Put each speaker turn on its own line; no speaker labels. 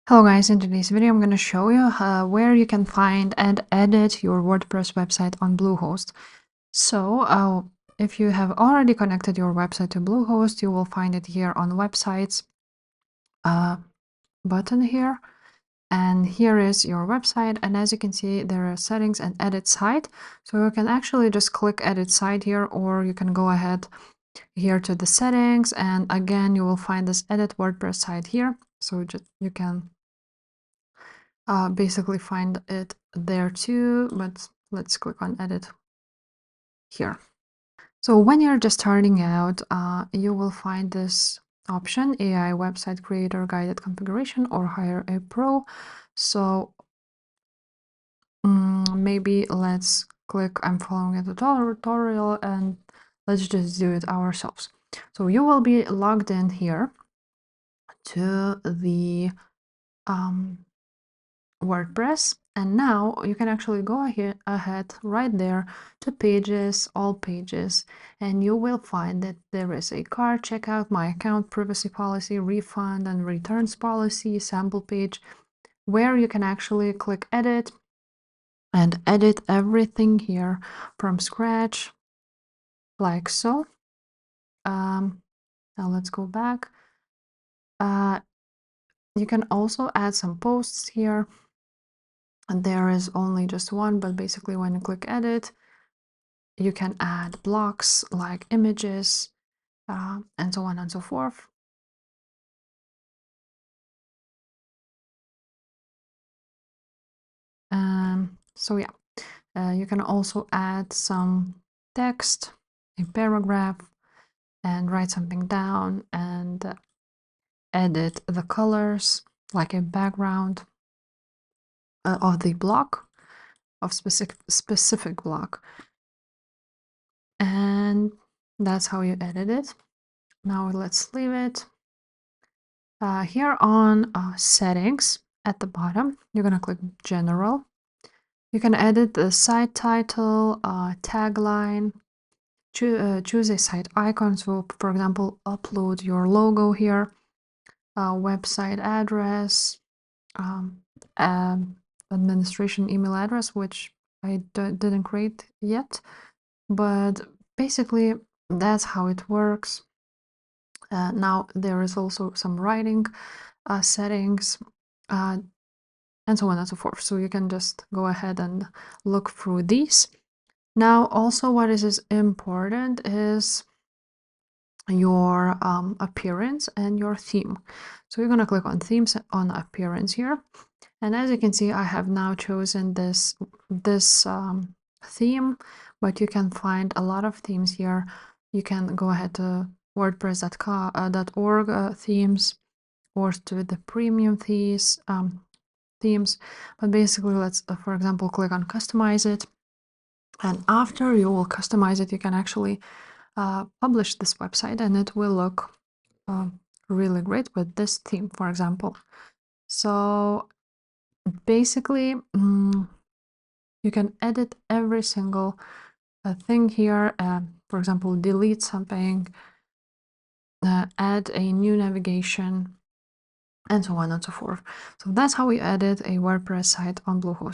Hello guys, in today's video I'm going to show you where you can find and edit your WordPress website on Bluehost. So if you have already connected your website to Bluehost, you will find it here on websites button here. And here is your website, and as you can see there are settings and edit site. So you can actually just click edit site here, or you can go ahead here to the settings, and again you will find this edit WordPress site here. So you can basically find it there too, but let's click on edit here. So when you're just starting out, you will find this option, AI website creator guided configuration, or hire a pro. So maybe let's click I'm following a tutorial and let's just do it ourselves. So you will be logged in here to the WordPress, and now you can actually go ahead right there to pages, all pages, and you will find that there is a cart, checkout, my account, privacy policy, refund and returns policy, sample page, where you can actually click edit and edit everything here from scratch, like so. Now let's go back. You can also add some posts here. And there is only just one, but basically when you click edit, you can add blocks like images and so on and so forth. So yeah, you can also add some text, a paragraph, and write something down and edit the colors like a background of the block, of specific block. And that's how you edit it. Now let's leave it. Here on settings at the bottom, you're going to click general. You can edit the site title, tagline, choose a site icon. So for example, upload your logo here, website address, administration email address, which I didn't create yet, but basically that's how it works. Now there is also some writing settings and so on and so forth. So you can just go ahead and look through these. Now also what is important is your appearance and your theme. So you're going to click on themes on appearance here. And as you can see, I have now chosen this theme, but you can find a lot of themes here. You can go ahead to wordpress.org themes, or to the premium themes. But basically, let's for example click on customize it, and after you will customize it, you can actually publish this website, and it will look really great with this theme, for example. So basically you can edit every single thing here, for example delete something, add a new navigation, and so on and so forth. So that's how we edit a WordPress site on Bluehost.